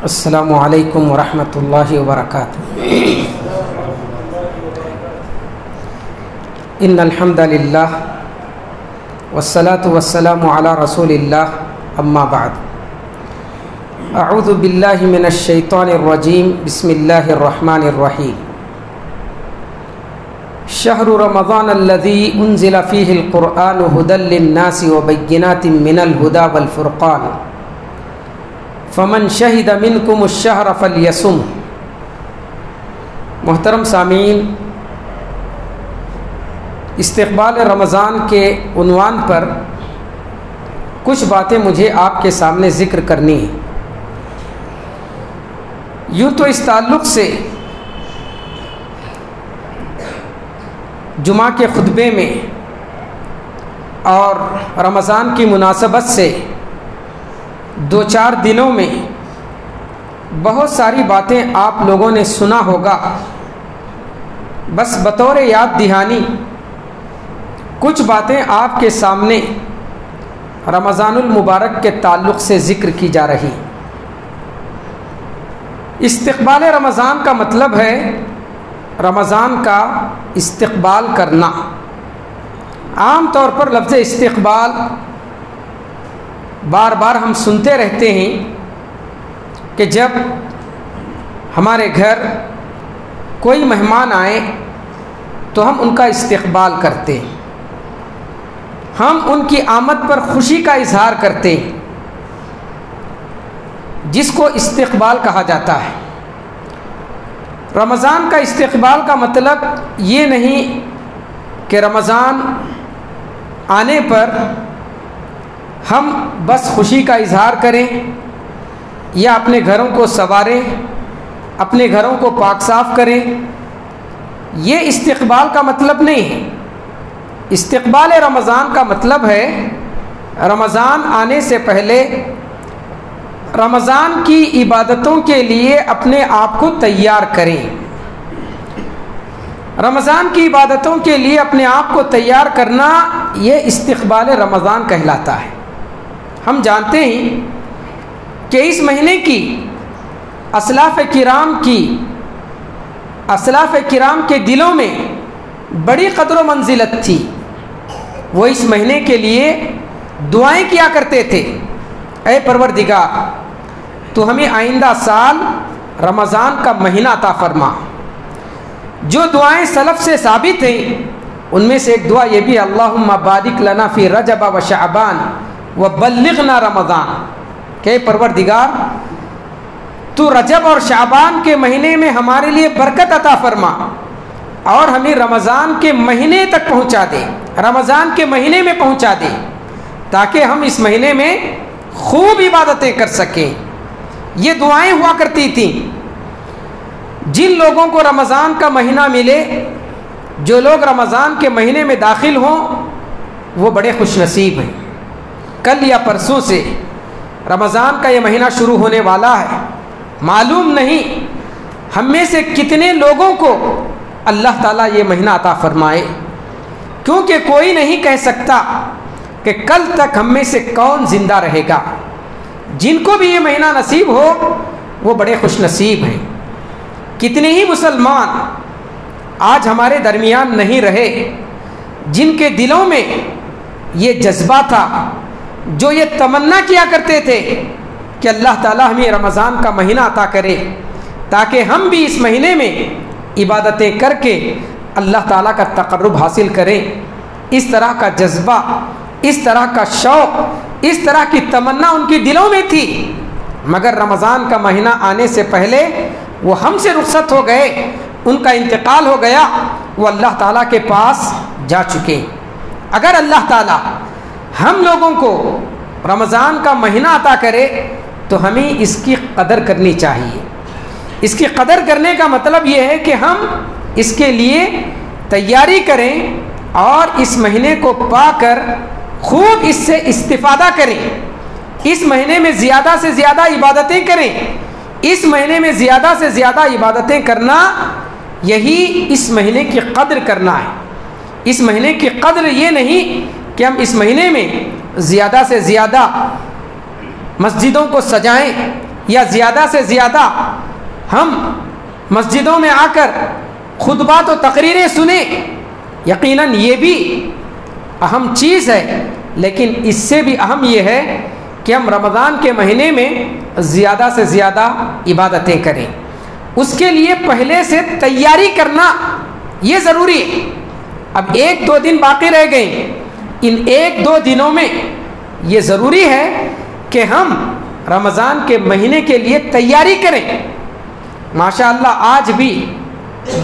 السلام علیکم ورحمۃ اللہ وبرکاتہ۔ ان الحمد للہ والصلاة والسلام علی رسول اللہ، اما بعد، اعوذ باللہ من الشیطان الرجیم، بسم اللہ الرحمن الرحیم۔ شہر رمضان الذی انزل فیہ القرآن ھدی للناس وبینات من الھدی والفرقان فمن شہد منکم الشہر فلیصم۔ محترم سامعین، استقبال رمضان کے عنوان پر کچھ باتیں مجھے آپ کے سامنے ذکر کرنی ہیں۔ یوں تو اس تعلق سے جمعہ کے خطبے میں اور رمضان کی مناسبت سے دو چار دنوں میں بہت ساری باتیں آپ لوگوں نے سنا ہوگا۔ بس بطور یاد دہانی کچھ باتیں آپ کے سامنے رمضان المبارک کے تعلق سے ذکر کی جا رہی۔ استقبال رمضان کا مطلب ہے رمضان کا استقبال کرنا۔ عام طور پر لفظ استقبال بار بار ہم سنتے رہتے ہیں کہ جب ہمارے گھر کوئی مہمان آئے تو ہم ان کا استقبال کرتے ہیں، ہم ان کی آمد پر خوشی کا اظہار کرتے ہیں، جس کو استقبال کہا جاتا ہے۔ رمضان کا استقبال کا مطلب یہ نہیں کہ رمضان آنے پر ہم بس خوشی کا اظہار کریں یا اپنے گھروں کو سنواریں، اپنے گھروں کو پاک صاف کریں۔ یہ استقبال کا مطلب نہیں ہے۔ استقبال رمضان کا مطلب ہے رمضان آنے سے پہلے رمضان کی عبادتوں کے لیے اپنے آپ کو تیار کریں۔ رمضان کی عبادتوں کے لیے اپنے آپ کو تیار کرنا یہ استقبال رمضان کہلاتا ہے۔ ہم جانتے ہیں کہ اس مہینے کی اسلاف کرام کے دلوں میں بڑی قدر و منزلت تھی۔ وہ اس مہینے کے لیے دعائیں کیا کرتے تھے، اے پروردگار تو ہمیں آئندہ سال رمضان کا مہینہ عطا فرما۔ جو دعائیں سلف سے ثابت ہیں ان میں سے ایک دعا یہ بھی، اللہم بارک لنا فی رجب و شعبان وبلغنا رمضان، کہ پروردگار تو رجب اور شعبان کے مہینے میں ہمارے لیے برکت عطا فرما اور ہمیں رمضان کے مہینے تک پہنچا دے، رمضان کے مہینے میں پہنچا دے، تاکہ ہم اس مہینے میں خوب عبادتیں کر سکیں۔ یہ دعائیں ہوا کرتی تھیں۔ جن لوگوں کو رمضان کا مہینہ ملے، جو لوگ رمضان کے مہینے میں داخل ہوں، وہ بڑے خوش نصیب ہیں۔ کل یا پرسوں سے رمضان کا یہ مہینہ شروع ہونے والا ہے۔ معلوم نہیں ہم میں سے کتنے لوگوں کو اللہ تعالیٰ یہ مہینہ عطا فرمائے، کیونکہ کوئی نہیں کہہ سکتا کہ کل تک ہم میں سے کون زندہ رہے گا۔ جن کو بھی یہ مہینہ نصیب ہو وہ بڑے خوش نصیب ہیں۔ کتنے ہی مسلمان آج ہمارے درمیان نہیں رہے جن کے دلوں میں یہ جذبہ تھا، جو یہ تمنا کیا کرتے تھے کہ اللہ تعالیٰ ہمیں رمضان کا مہینہ عطا کرے تاکہ ہم بھی اس مہینے میں عبادتیں کر کے اللہ تعالیٰ کا تقرب حاصل کریں۔ اس طرح کا جذبہ، اس طرح کا شوق، اس طرح کی تمنا ان کے دلوں میں تھی، مگر رمضان کا مہینہ آنے سے پہلے وہ ہم سے رخصت ہو گئے، ان کا انتقال ہو گیا، وہ اللہ تعالیٰ کے پاس جا چکے۔ اگر اللہ تعالیٰ ہم لوگوں کو رمضان کا مہینہ عطا کرے تو ہمیں اس کی قدر کرنی چاہیے۔ اس کی قدر کرنے کا مطلب یہ ہے کہ ہم اس کے لیے تیاری کریں اور اس مہینے کو پا کر خوب اس سے استفادہ کریں، اس مہینے میں زیادہ سے زیادہ عبادتیں کریں۔ اس مہینے میں زیادہ سے زیادہ عبادتیں کرنا یہی اس مہینے کی قدر کرنا ہے۔ اس مہینے کی قدر یہ نہیں کہ ہم اس مہینے میں زیادہ سے زیادہ مسجدوں کو سجائیں یا زیادہ سے زیادہ ہم مسجدوں میں آ کر خطبات و تقریریں سنیں، یقیناً یہ بھی اہم چیز ہے، لیکن اس سے بھی اہم یہ ہے کہ ہم رمضان کے مہینے میں زیادہ سے زیادہ عبادتیں کریں۔ اس کے لیے پہلے سے تیاری کرنا یہ ضروری ہے۔ اب 1-2 دن باقی رہ گئے، ان 1-2 دنوں میں یہ ضروری ہے کہ ہم رمضان کے مہینے کے لیے تیاری کریں۔ ماشاءاللہ آج بھی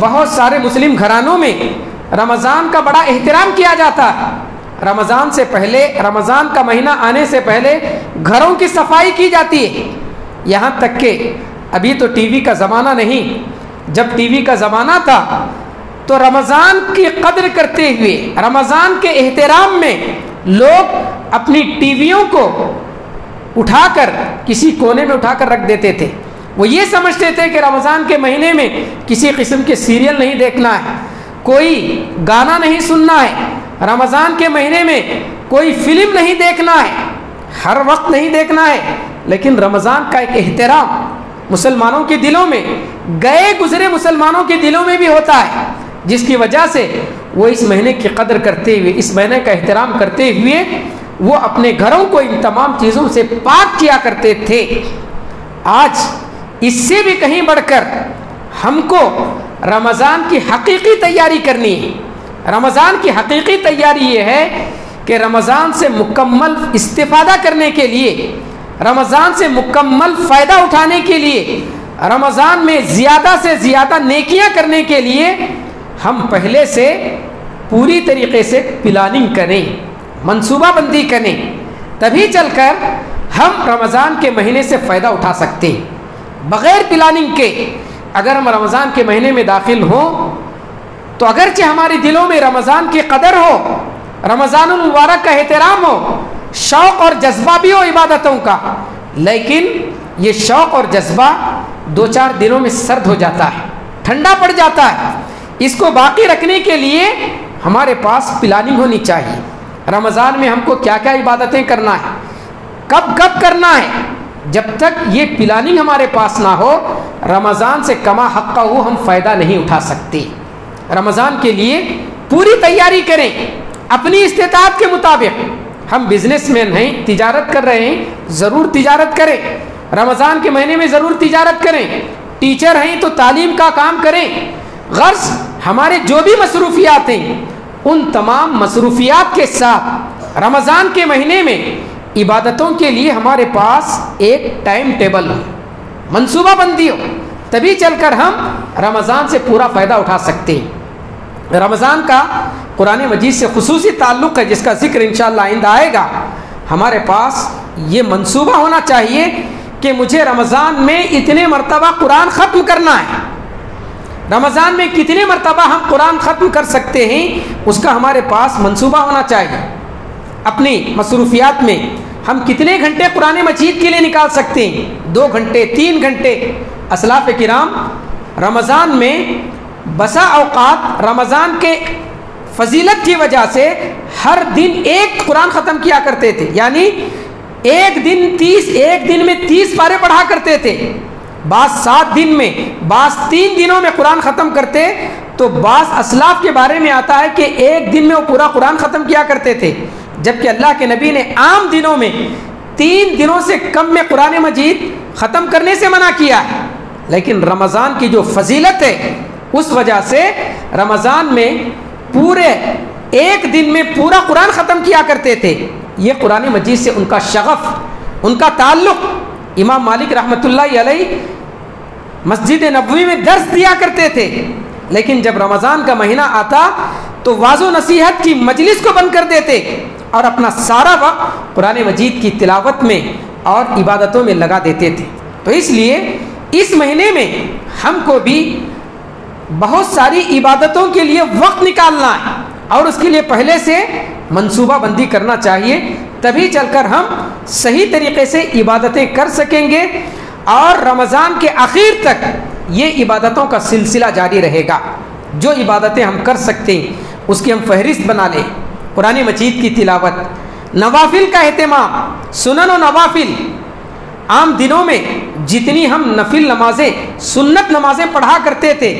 بہت سارے مسلم گھرانوں میں رمضان کا بڑا احترام کیا جاتا ہے۔ رمضان سے پہلے، رمضان کا مہینہ آنے سے پہلے گھروں کی صفائی کی جاتی ہے، یہاں تک کہ ابھی تو ٹی وی کا زمانہ نہیں، جب ٹی وی کا زمانہ تھا تو رمضان کی قدر کرتے ہوئے، رمضان کے احترام میں لوگ اپنی ٹی ویوں کو اٹھا کر کسی کونے میں اٹھا کر رکھ دیتے تھے۔ وہ یہ سمجھتے تھے کہ رمضان کے مہینے میں کسی قسم کے سیریل نہیں دیکھنا ہے، کوئی گانا نہیں سننا ہے، رمضان کے مہینے میں کوئی فلم نہیں دیکھنا ہے، ہر وقت نہیں دیکھنا ہے۔ لیکن رمضان کا ایک احترام مسلمانوں کے دلوں میں، گئے گزرے مسلمانوں کے دلوں میں بھی ہوتا ہے، جس کی وجہ سے وہ اس مہینے کی قدر کرتے ہوئے، اس مہینے کا احترام کرتے ہوئے وہ اپنے گھروں کو ان تمام چیزوں سے پاک کیا کرتے تھے۔ آج اس سے بھی کہیں بڑھ کر ہم کو رمضان کی حقیقی تیاری کرنی ہے۔ رمضان کی حقیقی تیاری یہ ہے کہ رمضان سے مکمل استفادہ کرنے کے لیے، رمضان سے مکمل فائدہ اٹھانے کے لیے، رمضان میں زیادہ سے زیادہ نیکیاں کرنے کے لیے ہم پہلے سے پوری طریقے سے پلاننگ کریں، منصوبہ بندی کریں، تبھی چل کر ہم رمضان کے مہینے سے فائدہ اٹھا سکتے ہیں۔ بغیر پلاننگ کے اگر ہم رمضان کے مہینے میں داخل ہوں تو اگرچہ ہمارے دلوں میں رمضان کی قدر ہو، رمضان المبارک کا احترام ہو، شوق اور جذبہ بھی ہو عبادتوں کا، لیکن یہ شوق اور جذبہ 2-4 دنوں میں سرد ہو جاتا ہے، ٹھنڈا پڑ جاتا ہے۔ اس کو باقی رکھنے کے لیے ہمارے پاس پلاننگ ہونی چاہیے۔ رمضان میں ہم کو کیا کیا عبادتیں کرنا ہے، کب کب کرنا ہے، جب تک یہ پلاننگ ہمارے پاس نہ ہو، رمضان سے کما حقہ ہم فائدہ نہیں اٹھا سکتے۔ رمضان کے لیے پوری تیاری کریں اپنی استطاعت کے مطابق۔ ہم بزنس مین ہیں، تجارت کر رہے ہیں، ضرور تجارت کریں، رمضان کے مہینے میں ضرور تجارت کریں۔ ٹیچر ہیں تو تعلیم کا کام کریں۔ غرض ہمارے جو بھی مصروفیات ہیں، ان تمام مصروفیات کے ساتھ رمضان کے مہینے میں عبادتوں کے لیے ہمارے پاس ایک ٹائم ٹیبل ہو، منصوبہ بندی ہو، تبھی چل کر ہم رمضان سے پورا فائدہ اٹھا سکتے ہیں۔ رمضان کا قرآن مجید سے خصوصی تعلق ہے، جس کا ذکر انشاءاللہ آئندہ آئے گا۔ ہمارے پاس یہ منصوبہ ہونا چاہیے کہ مجھے رمضان میں اتنے مرتبہ قرآن ختم کرنا ہے، رمضان میں کتنے مرتبہ ہم قرآن ختم کر سکتے ہیں، اس کا ہمارے پاس منصوبہ ہونا چاہیے۔ اپنی مصروفیات میں ہم کتنے گھنٹے قرآن مجید کے لیے نکال سکتے ہیں، 2 گھنٹے 3 گھنٹے۔ اسلاف کرام رمضان میں بسا اوقات رمضان کے فضیلت کی وجہ سے ہر دن ایک قرآن ختم کیا کرتے تھے، یعنی ایک دن میں 30 پارے پڑھا کرتے تھے۔ بعض 7 دن میں، بعض 3 دنوں میں قرآن ختم کرتے، تو بعض اسلاف کے بارے میں آتا ہے کہ ایک دن میں وہ پورا قرآن ختم کیا کرتے تھے، جبکہ اللہ کے نبی نے عام دنوں میں 3 دنوں سے کم میں قرآن مجید ختم کرنے سے منع کیا ہے۔ لیکن رمضان کی جو فضیلت ہے، اس وجہ سے رمضان میں پورے ایک دن میں پورا قرآن ختم کیا کرتے تھے۔ یہ قرآن مجید سے ان کا شغف، ان کا تعلق۔ امام مالک رحمۃ اللہ علیہ مسجد نبوی میں درس دیا کرتے تھے، لیکن جب رمضان کا مہینہ آتا تو واعظ و نصیحت کی مجلس کو بند کر دیتے اور اپنا سارا وقت قرآن مجید کی تلاوت میں اور عبادتوں میں لگا دیتے تھے۔ تو اس لیے اس مہینے میں ہم کو بھی بہت ساری عبادتوں کے لیے وقت نکالنا ہے، اور اس کے لیے پہلے سے منصوبہ بندی کرنا چاہیے، تبھی چل کر ہم صحیح طریقے سے عبادتیں کر سکیں گے، اور رمضان کے آخر تک یہ عبادتوں کا سلسلہ جاری رہے گا۔ جو عبادتیں ہم کر سکتے ہیں اس کی ہم فہرست بنا لیں۔ قرآن مجید کی تلاوت، نوافل کا اہتمام، سنن و نوافل۔ عام دنوں میں جتنی ہم نفل نمازیں سنت نمازیں پڑھا کرتے تھے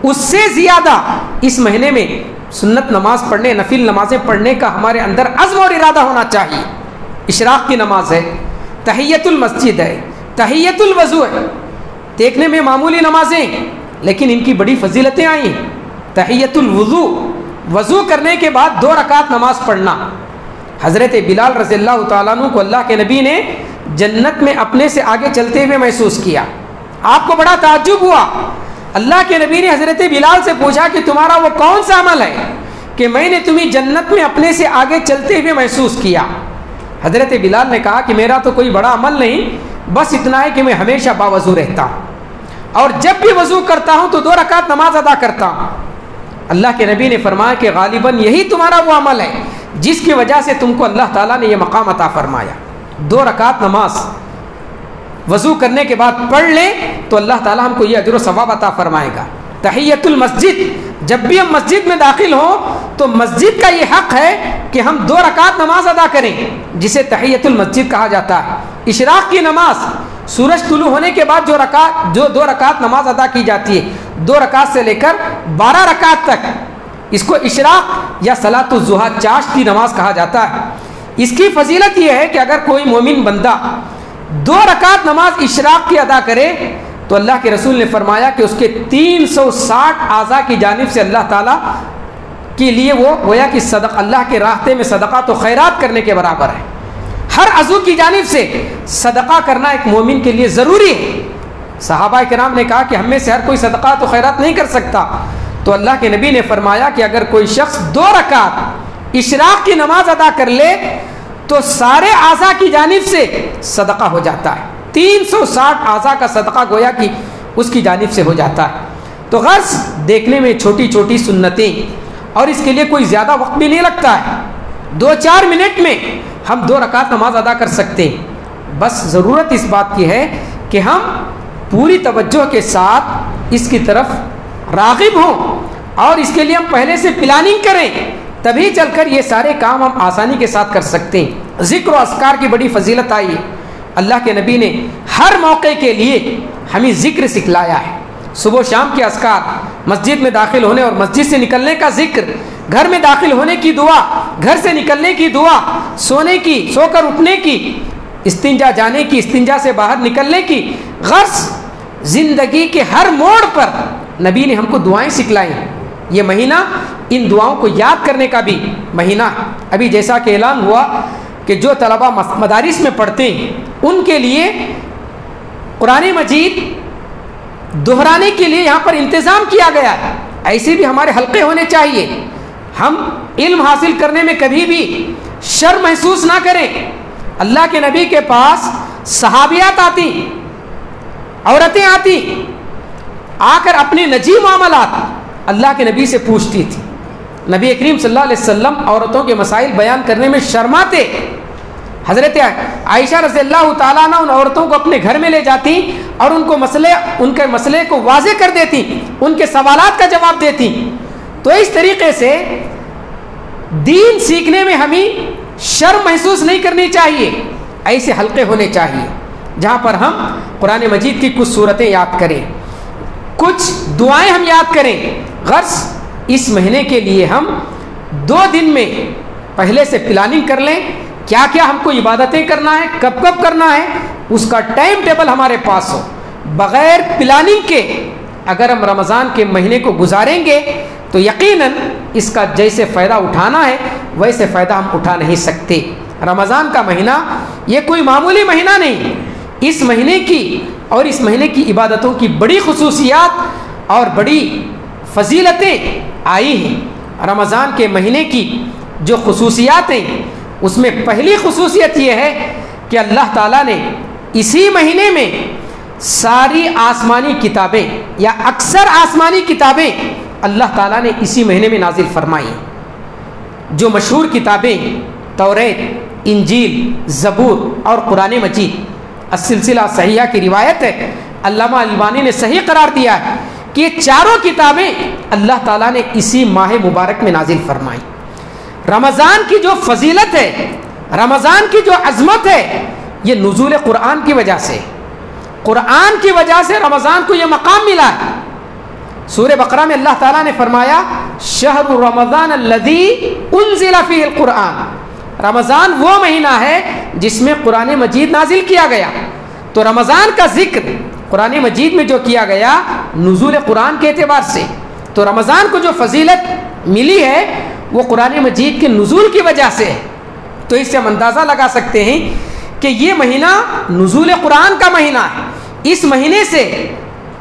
اس سے زیادہ اس مہینے میں سنت نماز پڑھنے نفل نمازیں پڑھنے کا ہمارے اندر عزم اور ارادہ ہونا چاہیے۔ اشراق کی نماز ہے، تحیۃ المسجد ہے، تحیۃ الوضو ہے، دیکھنے میں معمولی نمازیں لیکن ان کی بڑی فضیلتیں آئی ہیں۔ تحیۃ الوضو، وضو کرنے کے بعد 2 رکعت نماز پڑھنا۔ حضرت بلال رضی اللہ تعالیٰ عنہ کو اللہ کے نبی نے جنت میں اپنے سے آگے چلتے ہوئے محسوس کیا۔ آپ کو بڑا تعجب ہوا۔ اللہ کے نبی نے حضرت بلال سے پوچھا کہ تمہارا وہ کون سا عمل ہے کہ میں نے تمہیں جنت میں اپنے سے آگے چلتے ہوئے محسوس کیا؟ حضرت بلال نے کہا کہ میرا تو کوئی بڑا عمل نہیں، بس اتنا ہے کہ میں ہمیشہ باوضو رہتا ہوں اور جب بھی وضو کرتا ہوں تو 2 رکعت نماز ادا کرتا ہوں۔ اللہ کے نبی نے فرمایا کہ غالباً یہی تمہارا وہ عمل ہے جس کی وجہ سے تم کو اللہ تعالیٰ نے یہ مقام عطا فرمایا۔ 2 رکعت نماز وضو کرنے کے بعد پڑھ لیں تو اللہ تعالیٰ ہم کو یہ اجر و ثواب عطا فرمائے گا۔ تحیۃ المسجد، جب بھی ہم مسجد میں داخل ہوں تو مسجد کا یہ حق ہے کہ ہم 2 رکعت نماز ادا کریں جسے تحیۃ المسجد کہا جاتا ہے۔ اشراق کی نماز، سورج طلوع ہونے کے بعد جو 2 رکعت نماز ادا کی جاتی ہے، 2 رکعت سے لے کر 12 رکعت تک، اس کو اشراق یا صلاۃ الضحیٰ چاشت کی نماز کہا جاتا ہے۔ اس کی فضیلت یہ ہے کہ اگر کوئی مومن بندہ 2 رکعت نماز اشراق کی ادا کرے تو اللہ کے رسول نے فرمایا کہ اس کے 360 اعضاء کی جانب سے اللہ تعالیٰ کے لیے وہ گویا کہ صدقہ، اللہ کے راستے میں صدقات و خیرات کرنے کے برابر ہے۔ ہر عضو کی جانب سے صدقہ کرنا ایک مومن کے لیے ضروری ہے۔ صحابہ کرام نے کہا کہ ہم میں سے ہر کوئی صدقات و خیرات نہیں کر سکتا، تو اللہ کے نبی نے فرمایا کہ اگر کوئی شخص 2 رکعت اشراق کی نماز ادا کر لے تو سارے اعضاء کی جانب سے صدقہ ہو جاتا ہے۔ 360 اعضاء کا صدقہ گویا کہ اس کی جانب سے ہو جاتا ہے۔ تو غرض دیکھنے میں چھوٹی چھوٹی سنتیں، اور اس کے لیے کوئی زیادہ وقت بھی نہیں لگتا ہے، 2-4 منٹ میں ہم 2 رکعت نماز ادا کر سکتے ہیں۔ بس ضرورت اس بات کی ہے کہ ہم پوری توجہ کے ساتھ اس کی طرف راغب ہوں اور اس کے لیے ہم پہلے سے پلاننگ کریں، تبھی چل کر یہ سارے کام ہم آسانی کے ساتھ کر سکتے ہیں۔ ذکر و اذکار کی بڑی فضیلت آئی ہے۔ اللہ کے نبی نے ہر موقع کے لیے ہمیں ذکر سکھلایا ہے۔ صبح و شام کے اذکار، مسجد میں داخل ہونے اور مسجد سے نکلنے کا ذکر، گھر میں داخل ہونے کی دعا، گھر سے نکلنے کی دعا، سونے کی، سو کر اٹھنے کی، استنجا جانے کی، استنجا سے باہر نکلنے کی، غرض زندگی کے ہر موڑ پر نبی نے ہم کو دعائیں سکھلائی ہیں۔ یہ مہینہ ان دعاؤں کو یاد کرنے کا بھی مہینہ ہے۔ ابھی جیسا کہ اعلان ہوا کہ جو طلبہ مدارس میں پڑھتے ہیں ان کے لیے قرآن مجید دہرانے کے لیے یہاں پر انتظام کیا گیا ہے۔ ایسے بھی ہمارے حلقے ہونے چاہیے، ہم علم حاصل کرنے میں کبھی بھی شرم محسوس نہ کریں۔ اللہ کے نبی کے پاس صحابیات آتی، عورتیں آتی، آ کر اپنے نجی معاملات اللہ کے نبی سے پوچھتی تھی۔ نبی کریم صلی اللہ علیہ وسلم عورتوں کے مسائل بیان کرنے میں شرماتے۔ حضرت عائشہ رضی اللہ تعالیٰ عنہ ان عورتوں کو اپنے گھر میں لے جاتی اور ان کے مسئلے کو واضح کر دیتی، ان کے سوالات کا جواب دیتی۔ تو اس طریقے سے دین سیکھنے میں ہمیں شرم محسوس نہیں کرنی چاہیے۔ ایسے حلقے ہونے چاہیے جہاں پر ہم قرآن مجید کی کچھ صورتیں یاد کریں، کچھ دعائیں ہم یاد کریں۔ غرض اس مہینے کے لیے ہم 2 دن میں پہلے سے پلاننگ کر لیں، کیا کیا ہم کو عبادتیں کرنا ہے، کب کب کرنا ہے، اس کا ٹائم ٹیبل ہمارے پاس ہو۔ بغیر پلاننگ کے اگر ہم رمضان کے مہینے کو گزاریں گے تو یقیناً اس کا جیسے فائدہ اٹھانا ہے ویسے فائدہ ہم اٹھا نہیں سکتے۔ رمضان کا مہینہ یہ کوئی معمولی مہینہ نہیں، اس مہینے کی اور اس مہینے کی عبادتوں کی بڑی خصوصیات اور بڑی فضیلتیں آئی ہیں۔ رمضان کے مہینے کی جو خصوصیات ہیں اس میں پہلی خصوصیت یہ ہے کہ اللہ تعالیٰ نے اسی مہینے میں ساری آسمانی کتابیں یا اکثر آسمانی کتابیں اللہ تعالیٰ نے اسی مہینے میں نازل فرمائی۔ جو مشہور کتابیں توریت، انجیل، زبور اور قرآن مجید، السلسلہ صحیحہ کی روایت ہے، علامہ البانی نے صحیح قرار دیا ہے کہ یہ چاروں کتابیں اللہ تعالیٰ نے اسی ماہ مبارک میں نازل فرمائی۔ رمضان کی جو فضیلت ہے، رمضان کی جو عظمت ہے، یہ نزول قرآن کی وجہ سے۔ قرآن کی وجہ سے رمضان کو یہ مقام ملا ہے۔ سورہ بقرہ میں اللہ تعالیٰ نے فرمایا شہر رمضان الذی انزل فیہ القرآن، رمضان وہ مہینہ ہے جس میں قرآن مجید نازل کیا گیا۔ تو رمضان کا ذکر قرآن مجید میں جو کیا گیا نزول قرآن کے اعتبار سے، تو رمضان کو جو فضیلت ملی ہے وہ قرآن مجید کے نزول کی وجہ سے ہے۔ تو اس سے ہم اندازہ لگا سکتے ہیں کہ یہ مہینہ نزول قرآن کا مہینہ ہے، اس مہینے سے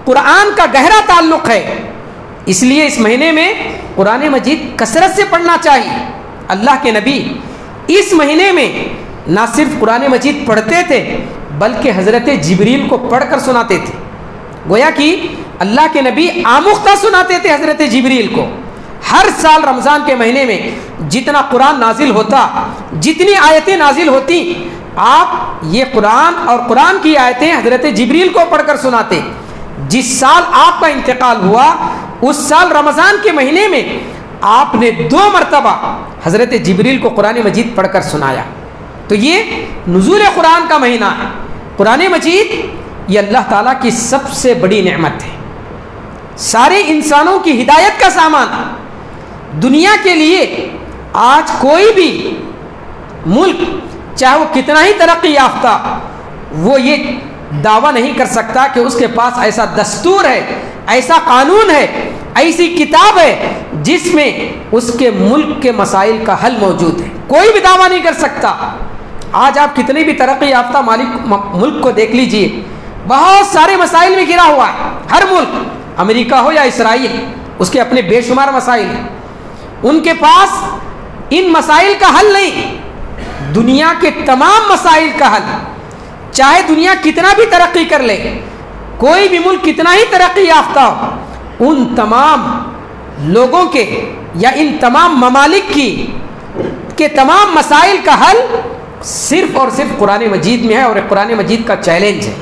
قرآن کا گہرا تعلق ہے، اس لیے اس مہینے میں قرآن مجید کثرت سے پڑھنا چاہیے۔ اللہ کے نبی اس مہینے میں نہ صرف قرآن مجید پڑھتے تھے بلکہ حضرت جبریل کو پڑھ کر سناتے تھے، گویا کہ اللہ کے نبی آموختہ سناتے تھے حضرت جبریل کو۔ ہر سال رمضان کے مہینے میں جتنا قرآن نازل ہوتا، جتنی آیتیں نازل ہوتی، آپ یہ قرآن اور قرآن کی آیتیں حضرت جبریل کو پڑھ کر سناتے۔ جس سال آپ کا انتقال ہوا اس سال رمضان کے مہینے میں آپ نے 2 مرتبہ حضرت جبریل کو قرآن مجید پڑھ کر سنایا۔ تو یہ نزول قرآن کا مہینہ ہے۔ قرآن مجید یہ اللہ تعالیٰ کی سب سے بڑی نعمت ہے، سارے انسانوں کی ہدایت کا سامان ہے۔ دنیا کے لیے آج کوئی بھی ملک چاہے وہ کتنا ہی ترقی یافتہ، وہ یہ دعویٰ نہیں کر سکتا کہ اس کے پاس ایسا دستور ہے، ایسا قانون ہے، ایسی کتاب ہے جس میں اس کے ملک کے مسائل کا حل موجود ہے۔ کوئی بھی دعویٰ نہیں کر سکتا۔ آج آپ کتنے بھی ترقی یافتہ ملک کو دیکھ لیجئے، بہت سارے مسائل میں گھرا ہوا ہے۔ ہر ملک، امریکہ ہو یا اسرائیل، اس کے اپنے بے شمار مسائل ہیں، ان کے پاس ان مسائل کا حل نہیں۔ دنیا کے تمام مسائل کا حل، چاہے دنیا کتنا بھی ترقی کر لے، کوئی بھی ملک کتنا ہی ترقی یافتہ ہو، ان تمام لوگوں کے یا ان تمام ممالک کے تمام مسائل کا حل صرف اور صرف قرآن مجید میں ہے، اور قرآن مجید کا چیلنج ہے۔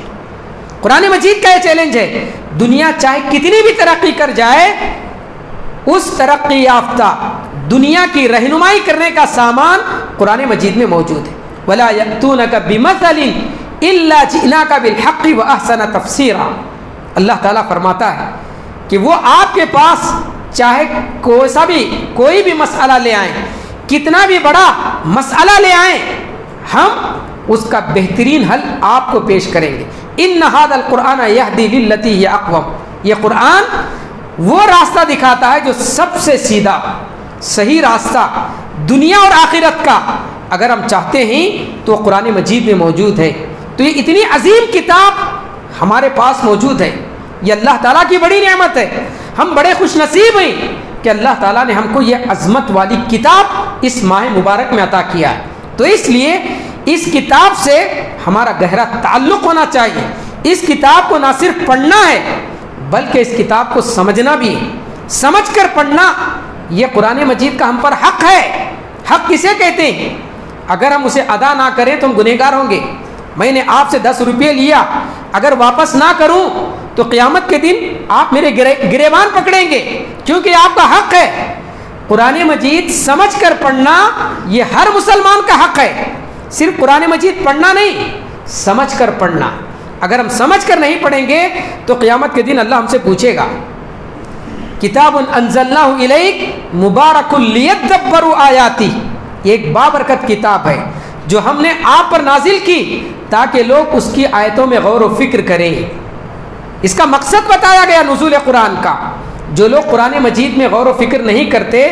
قرآن مجید کا یہ چیلنج ہے، دنیا چاہے کتنی بھی ترقی کر جائے، اس ترقی یافتہ دنیا کی رہنمائی کرنے کا سامان قرآن مجید میں موجود ہے۔ وَلَا يَأْتُونَكَ بِمَثَلٍ إِلَّا جِئْنَاكَ بِالْحَقِّ وَأَحْسَنَ تَفْسِيرًا۔ اللہ تعالیٰ فرماتا ہے کہ وہ آپ کے پاس چاہے کوئی بھی مسئلہ لے آئیں، کتنا بھی بڑا مسئلہ لے آئیں، ہم اس کا بہترین حل آپ کو پیش کریں گے۔ إِنَّ هَذَا الْقُرْآنَ يَهْدِي لِلَّتِي هِيَ أَقْوَمُ، یہ قرآن وہ راستہ دکھاتا ہے جو سب سے سیدھا صحیح راستہ دنیا اور آخرت کا اگر ہم چاہتے ہیں تو قرآن مجید میں موجود ہے۔ تو یہ اتنی عظیم کتاب ہمارے پاس موجود ہے، یہ اللہ تعالیٰ کی بڑی نعمت ہے۔ ہم بڑے خوش نصیب ہیں کہ اللہ تعالیٰ نے ہم کو یہ عظمت والی کتاب اس ماہ مبارک میں عطا کیا ہے۔ تو اس لیے اس کتاب سے ہمارا گہرا تعلق ہونا چاہیے۔ اس کتاب کو نہ صرف پڑھنا ہے بلکہ اس کتاب کو سمجھنا بھی ہے۔ سمجھ کر پڑھنا یہ قرآن مجید کا ہم پر حق ہے۔ حق کسے کہتے ہیں؟ اگر ہم اسے ادا نہ کریں تو ہم گنہگار ہوں گے۔ میں نے آپ سے 10 روپے لیا، اگر واپس نہ کروں تو قیامت کے دن آپ میرے گریبان پکڑیں گے، کیونکہ آپ کا حق ہے۔ قرآن مجید سمجھ کر پڑھنا یہ ہر مسلمان کا حق ہے۔ صرف قرآن مجید پڑھنا نہیں، سمجھ کر پڑھنا۔ اگر ہم سمجھ کر نہیں پڑھیں گے تو قیامت کے دن اللہ ہم سے پوچھے گا، کتاب انزلناہ الیک مبارک لیدبروا آیاتی، یہ ایک بابرکت کتاب ہے جو ہم نے آپ پر نازل کی تاکہ لوگ اس کی آیتوں میں غور و فکر کریں۔ اس کا مقصد بتایا گیا نزول قرآن کا۔ جو لوگ قرآن مجید میں غور و فکر نہیں کرتے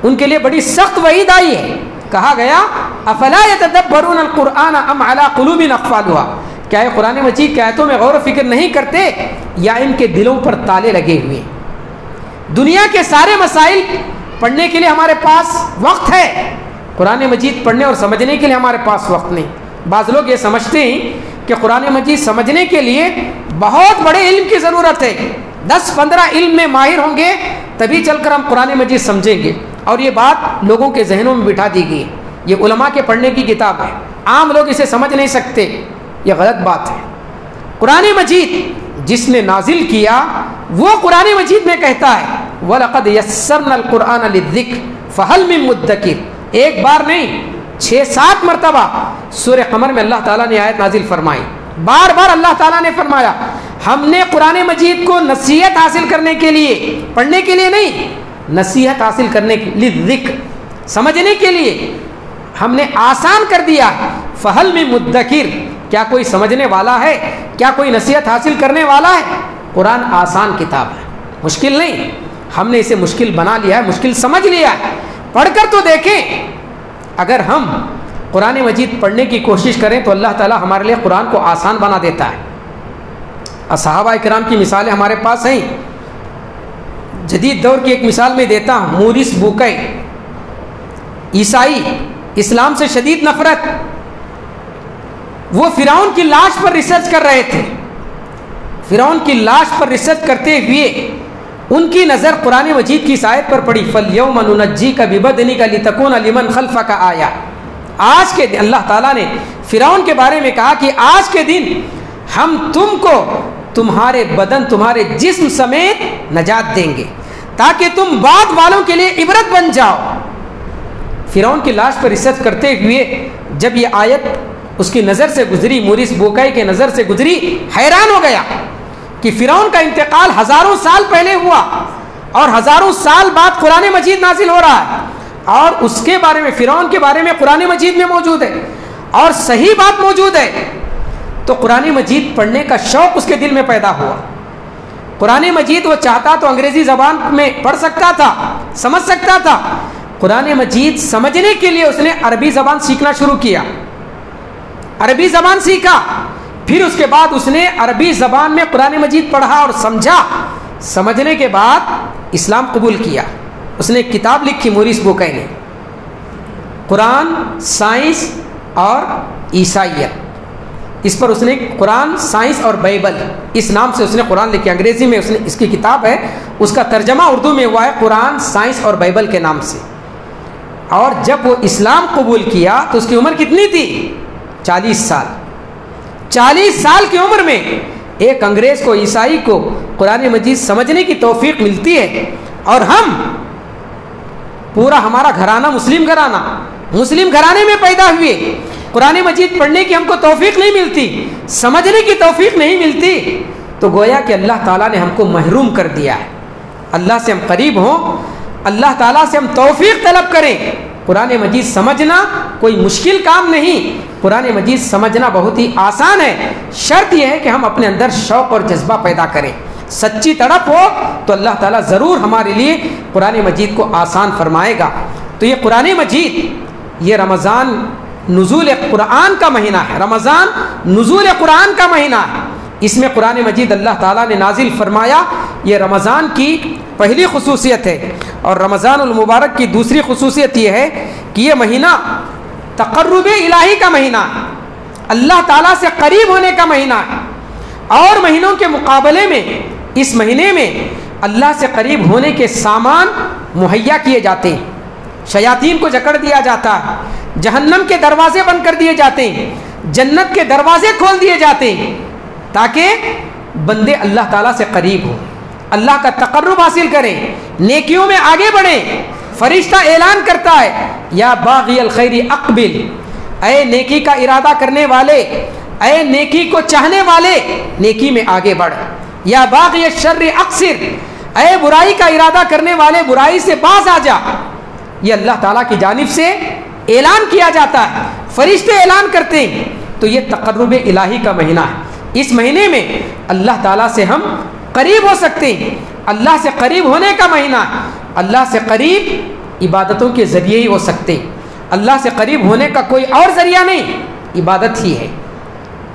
ان کے لیے بڑی سخت وعید آئی ہے۔ کہا گیا افلا یتدبرون القرآن ام علی قلوب اقفالها، کیا یہ قرآن مجید کی آیتوں میں غور و فکر نہیں کرتے یا ان کے دلوں پر تالے لگے ہوئے؟ دنیا کے سارے مسائل پڑھنے کے لیے ہمارے پاس وقت ہے، قرآن مجید پڑھنے اور سمجھنے کے لیے ہمارے پاس وقت نہیں۔ بعض لوگ یہ سمجھتے ہیں کہ قرآن مجید سمجھنے کے لیے بہت بڑے علم کی ضرورت ہے، 10-15 علم میں ماہر ہوں گے تبھی چل کر ہم قرآن مجید سمجھیں گے، اور یہ بات لوگوں کے ذہنوں میں بٹھا دی گئی ہے۔ یہ علماء کے پڑھنے کی کتاب ہے، عام لوگ اسے سمجھ نہیں سکتے، یہ غلط بات ہے۔ قرآن مجید جس نے نازل کیا وہ قرآن مجید میں کہتا ہے وَلَقَدْ يَسَّرْنَا الْقُرْآنَ لِلذِّكْرِ فَهَلْ مِن مُدَّكِرٍ، ایک بار نہیں 6-7 مرتبہ سورہ قمر میں اللہ تعالیٰ نے آیت نازل فرمائی بار بار اللہ تعالیٰ نے فرمایا ہم نے قرآن مجید کو نصیحت حاصل کرنے کے لیے، پڑھنے کے لیے نہیں، نصیحت حاصل کرنے کے لیے، ذکر سمجھنے کے لیے ہم نے آسان کر دیا۔ فہل من مدکر، کیا کوئی سمجھنے والا ہے؟ کیا کوئی نصیحت حاصل کرنے والا ہے؟ قرآن آسان کتاب ہے، مشکل نہیں۔ ہم نے اسے مشکل بنا لیا ہے، مشکل سمجھ لیا ہے۔ پڑھ کر تو دیکھیں، اگر ہم قرآن مجید پڑھنے کی کوشش کریں تو اللہ تعالیٰ ہمارے لیے قرآن کو آسان بنا دیتا ہے۔ صحابہ کرام کی مثالیں ہمارے پاس ہیں۔ جدید دور کی ایک مثال میں دیتا ہوں، موریس بوکئی، عیسائی، اسلام سے شدید نفرت، وہ فرعون کی لاش پر ریسرچ کر رہے تھے۔ فرعون کی لاش پر ریسرچ کرتے ہوئے ان کی نظر قرآن مجید کی اس آیت پر پڑی، فَالْيَوْمَ نُنَجِّيكَ بِبَدْنِكَ لِتَكُونَ لِمَنْ خَلْفَكَ آیَةً۔ آج کے دن اللہ تعالیٰ نے فرعون کے بارے میں کہا کہ آج کے دن ہم تم کو تمہارے بدن، تمہارے جسم سمیت نجات دیں گے تاکہ تم بعد والوں کے لیے عبرت بن جاؤ۔ فرعون کی لاش پر ریسرچ کرتے ہوئے جب یہ آیت اس کی نظر سے گزری، موریس بوکئی کے نظر سے گزری، حیران ہو گیا کہ فرعون کا انتقال ہزاروں سال پہلے ہوا اور ہزاروں سال بعد قرآن مجید نازل ہو رہا ہے، اور اس کے بارے میں، فرعون کے بارے میں قرآن مجید میں موجود ہے اور صحیح بات موجود ہے۔ تو قرآن مجید پڑھنے کا شوق اس کے دل میں پیدا ہوا۔ قرآن مجید وہ چاہتا تو انگریزی زبان میں پڑھ سکتا تھا، سمجھ سکتا تھا۔ قرآن مجید سمجھنے کے لیے اس نے عربی زبان سیکھنا شروع کیا، عربی زبان سیکھا، پھر اس کے بعد اس نے عربی زبان میں قرآن مجید پڑھا اور سمجھا، سمجھنے کے بعد اسلام قبول کیا۔ اس نے ایک کتاب لکھی موریس بوکئی نے، قرآن، سائنس اور عیسائیت، اس پر اس نے قرآن، سائنس اور بائبل، اس نام سے اس نے قرآن لکھی۔ انگریزی میں اس نے، اس کی کتاب ہے، اس کا ترجمہ اردو میں ہوا ہے قرآن، سائنس اور بائبل کے نام سے۔ اور جب وہ اسلام قبول کیا تو اس کی عمر کتنی تھی؟ 40 سال۔ 40 سال کی عمر میں ایک انگریز کو، عیسائی کو قرآن مجید سمجھنے کی توفیق ملتی ہے، اور ہم پورا ہمارا گھرانہ مسلم گھرانے میں پیدا ہوئے، قرآن مجید پڑھنے کی ہم کو توفیق نہیں ملتی، سمجھنے کی توفیق نہیں ملتی، تو گویا کہ اللہ تعالیٰ نے ہم کو محروم کر دیا ہے۔ اللہ سے ہم قریب ہوں، اللہ تعالیٰ سے ہم توفیق طلب کریں۔ قرآن مجید سمجھنا کوئی مشکل کام نہیں، قرآن مجید سمجھنا بہت ہی آسان ہے۔ شرط یہ ہے کہ ہم اپنے اندر شوق اور جذبہ پیدا کریں، سچی تڑپ ہو تو اللہ تعالیٰ ضرور ہمارے لیے قرآن مجید کو آسان فرمائے گا۔ تو یہ قرآن مجید، یہ رمضان نزول قرآن کا مہینہ ہے، رمضان نزول قرآن کا مہینہ ہے، اس میں قرآن مجید اللہ تعالیٰ نے نازل فرمایا۔ یہ رمضان کی پہلی خصوصیت ہے، اور رمضان المبارک کی دوسری خصوصیت یہ ہے کہ یہ مہینہ تقرب الہی کا مہینہ ہے، اللہ تعالیٰ سے قریب ہونے کا مہینہ ہے۔ اور مہینوں کے مقابلے میں اس مہینے میں اللہ سے قریب ہونے کے سامان مہیا کیے جاتے ہیں، شیاطین کو جکڑ دیا جاتا ہے، جہنم کے دروازے بند کر دیے جاتے ہیں، جنت کے دروازے کھول دیے جاتے ہیں، تاکہ بندے اللہ تعالیٰ سے قریب ہوں، اللہ کا تقرب حاصل کریں، نیکیوں میں آگے بڑھیں۔ فرشتہ اعلان کرتا ہے، یا باغی الخیر اقبل، اے نیکی کا ارادہ کرنے والے، اے نیکی کو چاہنے والے، نیکی میں آگے بڑھ۔ یا باغی الشر اقصر، اے برائی کا ارادہ کرنے والے، برائی سے باز آ جا۔ یہ اللہ تعالیٰ کی جانب سے اعلان کیا جاتا ہے، فرشتے اعلان کرتے ہیں۔ تو یہ تقرب الہی کا مہینہ ہے، اس مہینے میں اللہ تعالیٰ سے ہم قریب ہو سکتے ہیں، اللہ سے قریب ہونے کا مہینہ ہے۔ اللہ سے قریب عبادتوں کے ذریعے ہی ہو سکتے ہیں، اللہ سے قریب ہونے کا کوئی اور ذریعہ نہیں، عبادت ہی ہے۔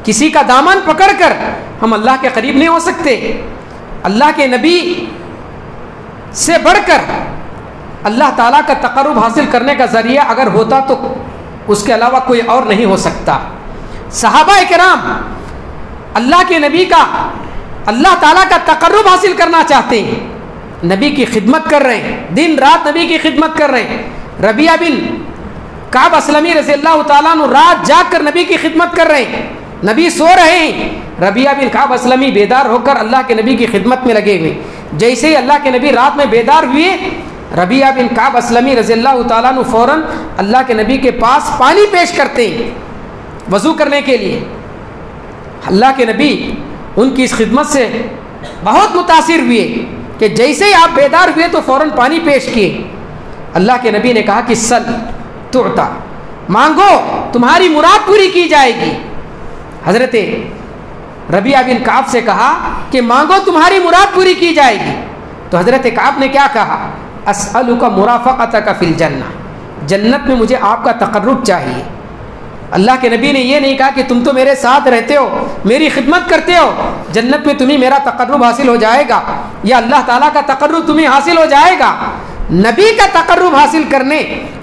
کسی کا دامن پکڑ کر ہم اللہ کے قریب نہیں ہو سکتے۔ اللہ کے نبی سے بڑھ کر اللہ تعالیٰ کا تقرب حاصل کرنے کا ذریعہ اگر ہوتا تو اس کے علاوہ کوئی اور نہیں ہو سکتا۔ صحابہ کرام اللہ کے نبی کا، اللہ تعالیٰ کا تقرب حاصل کرنا چاہتے ہیں، نبی کی خدمت کر رہے ہیں، دن رات نبی کی خدمت کر رہے ہیں۔ ربیعہ بن کعب اسلمی رضی اللہ تعالیٰ عنہ رات جاگ کر نبی کی خدمت کر رہے ہیں، نبی سو رہے ہیں، ربیعہ بن کعب اسلمی بیدار ہو کر اللہ کے نبی کی خدمت میں لگے ہوئے۔ جیسے ہی اللہ کے نبی رات میں بیدار ہوئے، ربیعہ بن کعب اسلمی رضی اللہ تعالیٰ عنہ فوراً اللہ کے نبی کے پاس پانی پیش کرتے ہیں وضو کرنے کے لیے۔ اللہ کے نبی ان کی اس خدمت سے بہت متاثر ہوئے کہ جیسے ہی آپ بیدار ہوئے تو فوراً پانی پیش کیے۔ اللہ کے نبی نے کہا کہ سل تعطا، مانگو تمہاری مراد پوری کی جائے گی۔ حضرت ربیعہ بن کعب سے کہا کہ مانگو تمہاری مراد پوری کی جائے گی، تو حضرت کعب نے کیا کہا؟ اسألک مرافقتک فی الجنہ، جنت میں مجھے آپ کا تقرب چاہیے۔ اللہ کے نبی نے یہ نہیں کہا کہ تم تو میرے ساتھ رہتے ہو، میری خدمت کرتے ہو، جنت میں تمہیں میرا تقرب حاصل ہو جائے گا یا اللہ تعالیٰ کا تقرب تمہیں حاصل ہو جائے گا۔ نبی کا تقرب حاصل کرنے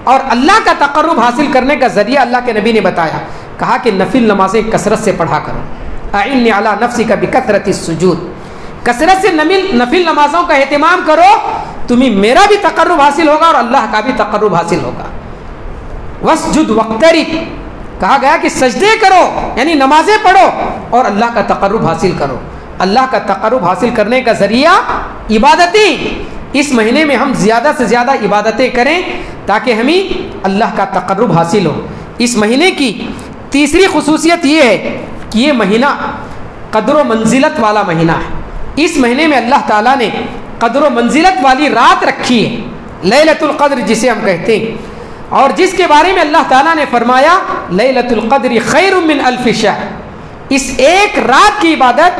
اور اللہ کا تقرب حاصل کرنے کا ذریعہ اللہ کے نبی نے بتایا، کہا کہ نفل نمازیں کثرت سے پڑھا کرو، اعنی علی نفسک بکثرۃ السجود، کثرت سے نفل نمازوں کا اہتمام کرو، تمہیں میرا بھی تقرب حاصل ہوگا اور اللہ کا بھی تقرب حاصل ہوگا۔ واسجد واقترب، کہا گیا کہ سجدے کرو یعنی نمازیں پڑھو اور اللہ کا تقرب حاصل کرو۔ اللہ کا تقرب حاصل کرنے کا ذریعہ عبادتیں، اس مہینے میں ہم زیادہ سے زیادہ عبادتیں کریں تاکہ ہمیں اللہ کا تقرب حاصل ہو۔ اس مہینے کی تیسری خصوصیت یہ ہے کہ یہ مہینہ قدر و منزلت والا مہینہ ہے۔ اس مہینے میں اللہ تعالیٰ نے قدر و منزلت والی رات رکھی ہے، لیلۃ القدر جسے ہم کہتے ہیں، اور جس کے بارے میں اللہ تعالیٰ نے فرمایا لیلۃ القدر خیر من الف شہر، اس ایک رات کی عبادت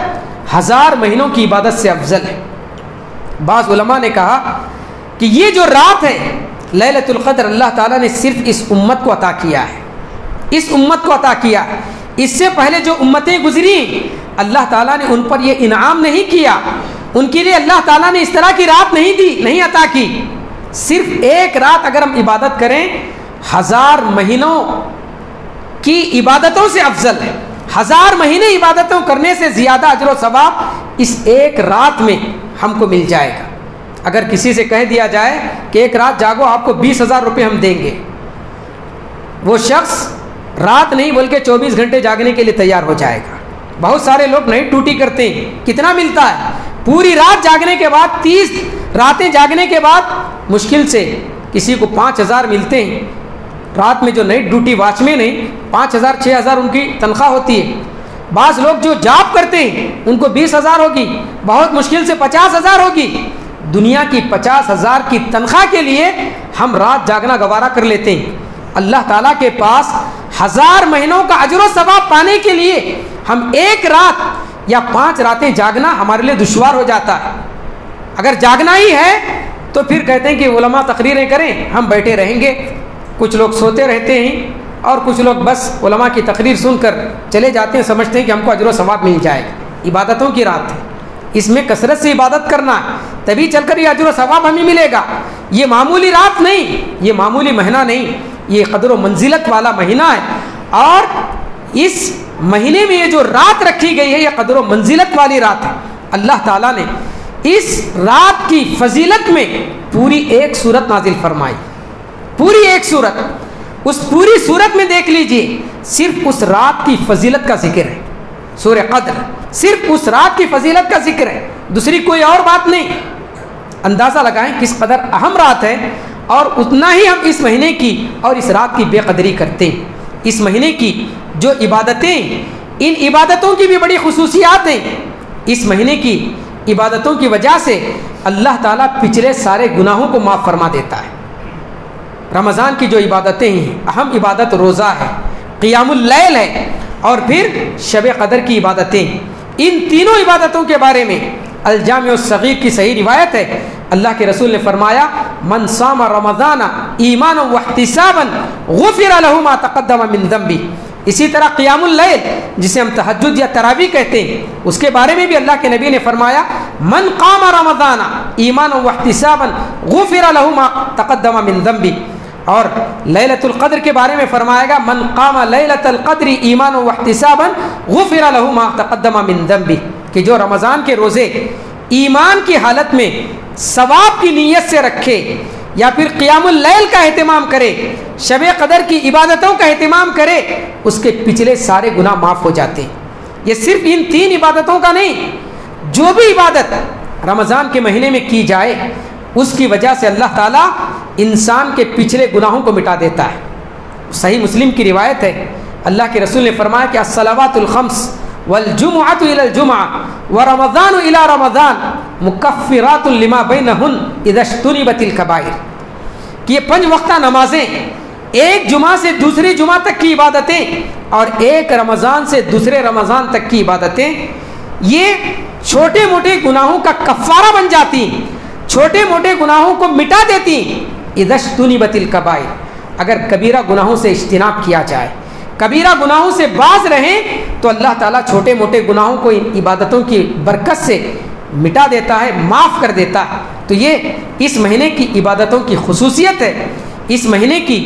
1000 مہینوں کی عبادت سے افضل ہے۔ بعض علماء نے کہا کہ یہ جو رات ہے لیلۃ القدر اللہ تعالیٰ نے صرف اس امت کو عطا کیا ہے، اس امت کو عطا کیا۔ اس سے پہلے جو امتیں گزری اللہ تعالیٰ نے ان پر یہ انعام نہیں کیا، ان کے لیے اللہ تعالیٰ نے اس طرح کی رات نہیں دی، نہیں عطا کی۔ صرف ایک رات اگر ہم عبادت کریں 1000 مہینوں کی عبادتوں سے افضل ہے۔ 1000 مہینے عبادتوں کرنے سے زیادہ اجر و ثواب اس ایک رات میں ہم کو مل جائے گا۔ اگر کسی سے کہہ دیا جائے کہ ایک رات جاگو آپ کو 20,000 روپے ہم دیں گے، وہ شخص رات نہیں بلکہ 24 گھنٹے جاگنے کے لیے تیار ہو جائے گا۔ بہت سارے لوگ نائٹ ڈیوٹی کرتے ہیں، کتنا ملتا ہے؟ پوری رات جاگنے کے بعد 30 راتیں جاگنے کے بعد مشکل سے کسی کو 5,000 ملتے ہیں۔ رات میں جو نائٹ ڈیوٹی واچ مین ہیں 5,000 6,000 ان کی تنخواہ ہوتی ہے۔ بعض لوگ جو جاب کرتے ہیں ان کو 20,000 ہوگی، بہت مشکل سے 50,000 ہوگی۔ دنیا کی 50,000 کی تنخواہ کے لیے ہم رات جاگنا گوارا کر لیتے ہیں۔ اللہ تعالیٰ کے پاس 1000 مہینوں کا اجر و ثواب پانے کے لیے ہم ایک رات یا 5 راتیں جاگنا ہمارے لیے دشوار ہو جاتا ہے۔ اگر جاگنا ہی ہے تو پھر کہتے ہیں کہ علماء تقریریں کریں، ہم بیٹھے رہیں گے۔ کچھ لوگ سوتے رہتے ہیں اور کچھ لوگ بس علماء کی تقریر سن کر چلے جاتے ہیں، سمجھتے ہیں کہ ہم کو اجر و ثواب مل جائے گا۔ عبادتوں کی رات ہے، اس میں کثرت سے عبادت کرنا ہے، تبھی چل کر یہ اجر و ثواب ہمیں ملے گا۔ یہ معمولی رات نہیں، یہ معمولی مہینہ نہیں، یہ قدر و منزلت والا مہینہ ہے، اور اس مہینے میں یہ جو رات رکھی گئی ہے یہ قدر و منزلت والی رات ہے۔ اللہ تعالیٰ نے اس رات کی فضیلت میں پوری ایک سورت نازل فرمائی، پوری ایک سورت۔ اس پوری سورت میں دیکھ لیجئے صرف اس رات کی فضیلت کا ذکر ہے، سورہ قدر، صرف اس رات کی فضیلت کا ذکر ہے، دوسری کوئی اور بات نہیں۔ اندازہ لگائیں کس قدر اہم رات ہے، اور اتنا ہی ہم اس مہینے کی اور اس رات کی بے قدری کرتے ہیں۔ اس مہینے کی جو عبادتیں، ان عبادتوں کی بھی بڑی خصوصیات ہیں۔ اس مہینے کی عبادتوں کی وجہ سے اللہ تعالیٰ پچھلے سارے گناہوں کو معاف فرما دیتا ہے۔ رمضان کی جو عبادتیں ہیں، اہم عبادت روزہ ہے، قیام اللیل ہے، اور پھر شب قدر کی عبادتیں۔ ان تینوں عبادتوں کے بارے میں الجامع الصغیر کی صحیح روایت ہے، اللہ کے رسول نے فرمایا من صام رمضان ایمانا واحتسابا غفر له ما تقدم من ذنبه۔ اسی طرح قیام اللیل جسے ہم تہجد یا تراویح کہتے ہیں، اس کے بارے میں بھی اللہ کے نبی نے فرمایا من قام رمضان ایمانا واحتسابا غفر له ما تقدم من ذنبه۔ اور لیلۃ القدر کے بارے میں فرمائے گا من قام لیلۃ القدر ایمانا واحتسابا غفر له ما تقدم من ذنبه، کہ جو رمضان کے روزے ایمان کی حالت میں ثواب کی نیت سے رکھے یا پھر قیام اللیل کا اہتمام کرے، شب قدر کی عبادتوں کا اہتمام کرے، اس کے پچھلے سارے گناہ معاف ہو جاتے ہیں۔ یہ صرف ان 3 عبادتوں کا نہیں، جو بھی عبادت رمضان کے مہینے میں کی جائے اس کی وجہ سے اللہ تعالیٰ انسان کے پچھلے گناہوں کو مٹا دیتا ہے۔ صحیح مسلم کی روایت ہے، اللہ کے رسول نے فرمایا کہ الصلوات الخمس والجمعۃ الی الجمعہ ورمضان الی رمضان مکفرات لما بینہن اذا اجتنبت الکبائر، کہ یہ 5 وقتہ نمازیں، ایک جمعہ سے دوسری جمعہ تک کی عبادتیں اور ایک رمضان سے دوسرے رمضان تک کی عبادتیں، یہ چھوٹے موٹے گناہوں کا کفارہ بن جاتی، چھوٹے موٹے گناہوں کو مٹا دیتی۔ اذا اجتنبت الکبائر، اگر کبیرہ گناہوں سے اجتناب کیا جائے، کبیرہ گناہوں سے باز رہیں تو اللہ تعالیٰ چھوٹے موٹے گناہوں کو ان عبادتوں کی برکت سے مٹا دیتا ہے، معاف کر دیتا ہے۔ تو یہ اس مہینے کی عبادتوں کی خصوصیت ہے۔ اس مہینے کی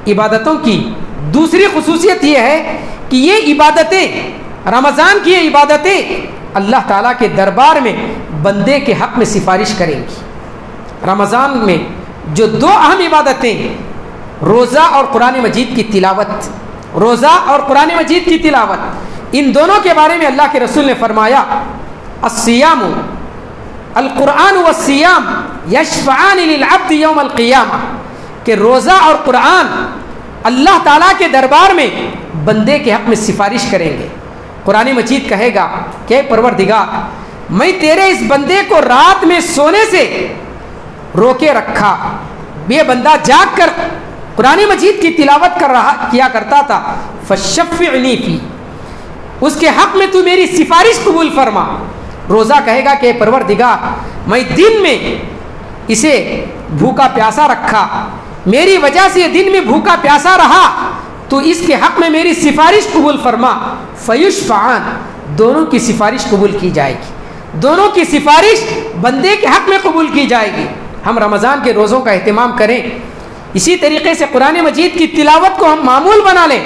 عبادتوں کی دوسری خصوصیت یہ ہے کہ یہ عبادتیں، رمضان کی یہ عبادتیں اللہ تعالیٰ کے دربار میں بندے کے حق میں سفارش کریں گی۔ رمضان میں جو 2 اہم عبادتیں، روزہ اور قرآن مجید کی تلاوت، روزہ اور قرآن مجید کی تلاوت، ان دونوں کے بارے میں اللہ کے رسول نے فرمایا الصیام القرآن والصیام یشفعان للعبد یوم القیامہ، کہ روزہ اور قرآن اللہ تعالیٰ کے دربار میں بندے کے حق میں سفارش کریں گے۔ قرآن مجید کہے گا کہ پروردگار، میں تیرے اس بندے کو رات میں سونے سے روکے رکھا، یہ بندہ جاگ کر قرآن مجید کی تلاوت کیا کرتا تھا، فشفعنی فی، اس کے حق میں تو میری سفارش قبول فرما۔ روزہ کہے گا کہ پروردگار، میں دن میں اسے بھوکا پیاسا رکھا، میری وجہ سے یہ دن میں بھوکا پیاسا رہا، تو اس کے حق میں میری سفارش قبول فرما۔ فیشفعان، دونوں کی سفارش قبول کی جائے گی، دونوں کی سفارش بندے کے حق میں قبول کی جائے گی۔ ہم رمضان کے روزوں کا اہتمام کریں، اسی طریقے سے قرآن مجید کی تلاوت کو ہم معمول بنا لیں،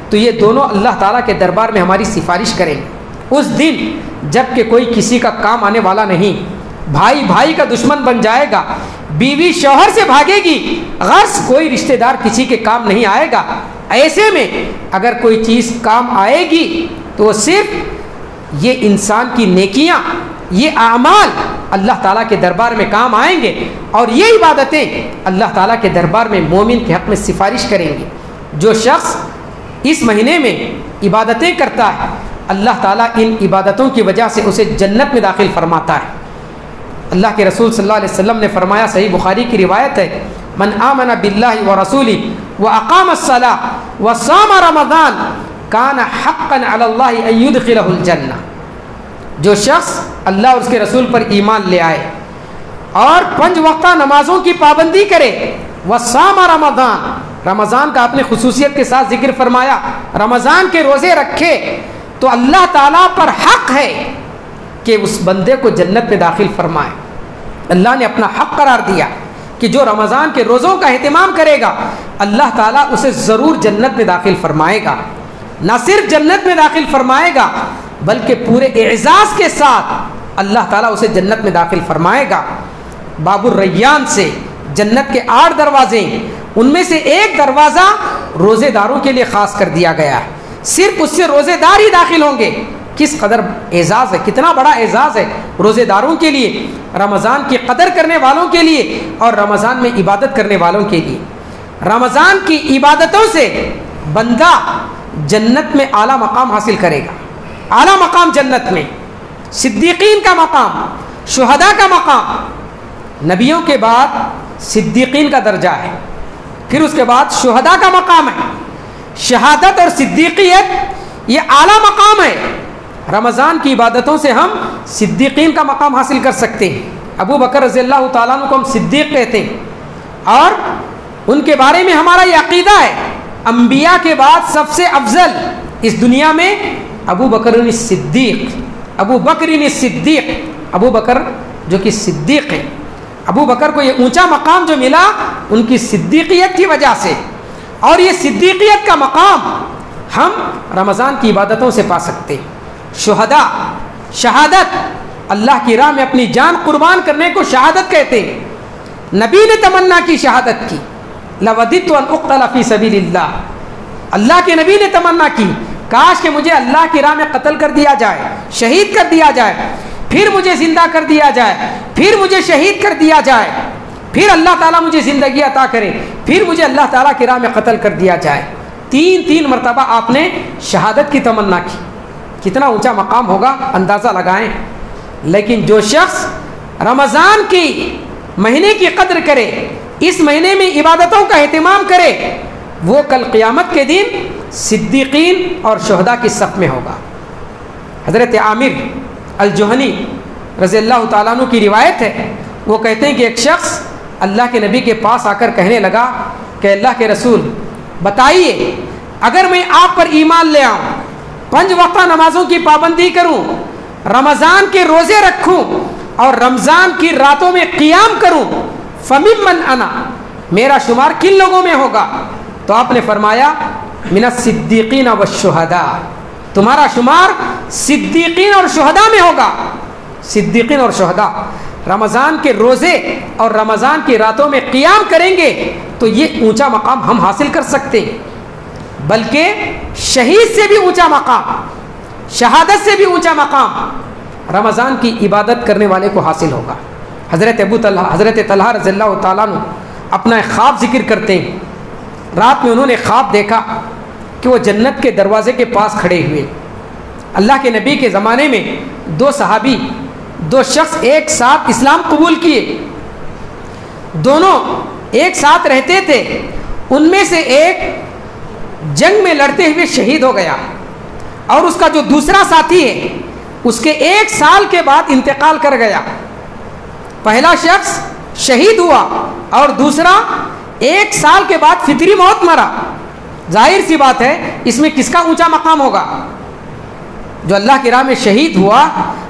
تو یہ دونوں اللہ تعالیٰ کے دربار میں ہماری سفارش کریں گے۔ اس دن جب کہ کوئی کسی کا کام آنے والا نہیں، بھائی بھائی کا دشمن بن جائے گا، بیوی شوہر سے بھاگے گی، غرض کوئی رشتہ دار کسی کے کام نہیں آئے گا۔ ایسے میں اگر کوئی چیز کام آئے گی تو وہ صرف یہ انسان کی نیکیاں، یہ اعمال اللہ تعالیٰ کے دربار میں کام آئیں گے، اور یہ عبادتیں اللہ تعالیٰ کے دربار میں مومن کے حق میں سفارش کریں گے۔ جو شخص اس مہینے میں عبادتیں کرتا ہے، اللہ تعالیٰ ان عبادتوں کی وجہ سے اسے جنت میں داخل فرماتا ہے۔ اللہ کے رسول صلی اللہ علیہ وسلم نے فرمایا، صحیح بخاری کی روایت ہے، من آمن باللہ ورسولہ واقام الصلاۃ وصام رمضان کان حقا علی اللہ ان یدخلہ الجنہ، جو شخص اللہ اور اس کے رسول پر ایمان لے آئے اور 5 وقتہ نمازوں کی پابندی کرے، وصام رمضان، رمضان کا اپنے خصوصیت کے ساتھ ذکر فرمایا، رمضان کے روزے رکھے، تو اللہ تعالیٰ پر حق ہے کہ اس بندے کو جنت میں داخل فرمائے۔ اللہ نے اپنا حق قرار دیا کہ جو رمضان کے روزوں کا اہتمام کرے گا، اللہ تعالیٰ اسے ضرور جنت میں داخل فرمائے گا۔ نہ صرف جنت میں داخل فرمائے گا بلکہ پورے اعزاز کے ساتھ اللہ تعالیٰ اسے جنت میں داخل فرمائے گا۔ باب الریان سے جنت کے 8 دروازے، ان میں سے ایک دروازہ روزے داروں کے لیے خاص کر دیا گیا ہے، صرف اس سے روزے دار ہی داخل ہوں گے۔ کس قدر اعزاز ہے، کتنا بڑا اعزاز ہے روزے داروں کے لیے، رمضان کی قدر کرنے والوں کے لیے اور رمضان میں عبادت کرنے والوں کے لیے۔ رمضان کی عبادتوں سے بندہ جنت میں اعلیٰ مقام حاصل کرے گا، اعلیٰ مقام جنت میں، صدیقین کا مقام، شہداء کا مقام، نبیوں کے بعد صدیقین کا درجہ ہے، پھر اس کے بعد شہداء کا مقام ہے۔ شہادت اور صدیقیت یہ اعلیٰ مقام ہے۔ رمضان کی عبادتوں سے ہم صدیقین کا مقام حاصل کر سکتے ہیں۔ ابو بکر رضی اللہ تعالیٰ عنہ کو ہم صدیق کہتے ہیں، اور ان کے بارے میں ہمارا یہ عقیدہ ہے، انبیاء کے بعد سب سے افضل اس دنیا میں ابو بکر صدیق، ابو بکر صدیق، ابو بکر جو کہ صدیق ہیں۔ ابو بکر کو یہ اونچا مقام جو ملا ان کی صدیقیت کی وجہ سے، اور یہ صدیقیت کا مقام ہم رمضان کی عبادتوں سے پا سکتے ہیں۔ شہداء، شہادت، اللہ کی راہ میں اپنی جان قربان کرنے کو شہادت کہتے ہیں۔ نبی نے تمنا کی شہادت کی، لوددت ان اقتل فی سبیل اللہ، اللہ کے نبی نے تمنا کی کاش کہ مجھے اللہ کی راہ میں قتل کر دیا جائے، شہید کر دیا جائے، پھر مجھے زندہ کر دیا جائے، پھر مجھے شہید کر دیا جائے، پھر اللہ تعالیٰ مجھے زندگی عطا کرے، پھر مجھے اللہ تعالیٰ کی راہ میں قتل کر دیا جائے۔ 3 مرتبہ آپ نے شہادت کی تمنا کی۔ کتنا اونچا مقام ہوگا اندازہ لگائیں. لیکن جو شخص رمضان کی مہینے کی قدر کرے, اس مہینے میں عبادتوں کا اہتمام کرے, وہ کل قیامت کے دن صدیقین اور شہداء کی صف میں ہوگا. حضرت عامر الجہنی رضی اللہ تعالیٰ عنہ کی روایت ہے, وہ کہتے ہیں کہ ایک شخص اللہ کے نبی کے پاس آ کر کہنے لگا کہ اللہ کے رسول بتائیے, اگر میں آپ پر ایمان لے آؤں, 5 وقتہ نمازوں کی پابندی کروں, رمضان کے روزے رکھوں اور رمضان کی راتوں میں قیام کروں, فممن انا, میرا شمار کن لوگوں میں ہوگا؟ تو آپ نے فرمایا من الصدیقین والشہداء, تمہارا شمار صدیقین اور شہداء میں ہوگا. صدیقین اور شہداء رمضان کے روزے اور رمضان کی راتوں میں قیام کریں گے تو یہ اونچا مقام ہم حاصل کر سکتے ہیں, بلکہ شہید سے بھی اونچا مقام, شہادت سے بھی اونچا مقام رمضان کی عبادت کرنے والے کو حاصل ہوگا. حضرت طلحہ رضی اللہ تعالیٰ عنہ اپنا ایک خواب ذکر کرتے ہیں. رات میں انہوں نے خواب دیکھا کہ وہ جنت کے دروازے کے پاس کھڑے ہوئے. اللہ کے نبی کے زمانے میں 2 صحابی, 2 شخص ایک ساتھ اسلام قبول کیے, دونوں ایک ساتھ رہتے تھے. ان میں سے ایک جنگ میں لڑتے ہوئے شہید ہو گیا, اور اس کا جو دوسرا ساتھی ہے اس کے 1 سال کے بعد انتقال کر گیا. پہلا شخص شہید ہوا اور دوسرا 1 سال کے بعد فطری موت مرا. ظاہر سی بات ہے اس میں کس کا اونچا مقام ہوگا؟ جو اللہ کی راہ میں شہید ہوا,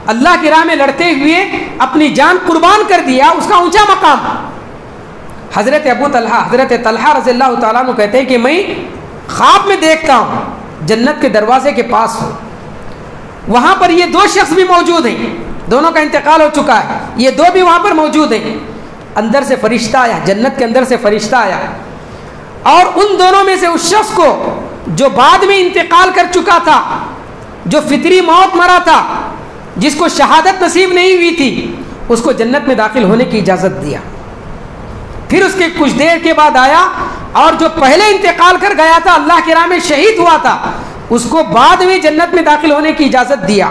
اللہ کی راہ میں لڑتے ہوئے اپنی جان قربان کر دیا, اس کا اونچا مقام. حضرت طلحہ رضی اللہ تعالیٰ عنہ کہتے ہیں کہ میں خواب میں دیکھتا ہوں جنت کے دروازے کے پاس ہوں, وہاں پر یہ 2 شخص بھی موجود ہیں, دونوں کا انتقال ہو چکا ہے, یہ 2 بھی وہاں پر موجود ہیں. اندر سے فرشتہ آیا, جنت کے اندر سے فرشتہ آیا, اور ان دونوں میں سے اس شخص کو جو بعد میں انتقال کر چکا تھا, جو فطری موت مرا تھا, جس کو شہادت نصیب نہیں ہوئی تھی, اس کو جنت میں داخل ہونے کی اجازت دیا. پھر اس کے کچھ دیر کے بعد آیا اور جو پہلے انتقال کر گیا تھا, اللہ کی راہ میں شہید ہوا تھا, اس کو بعد میں جنت میں داخل ہونے کی اجازت دیا.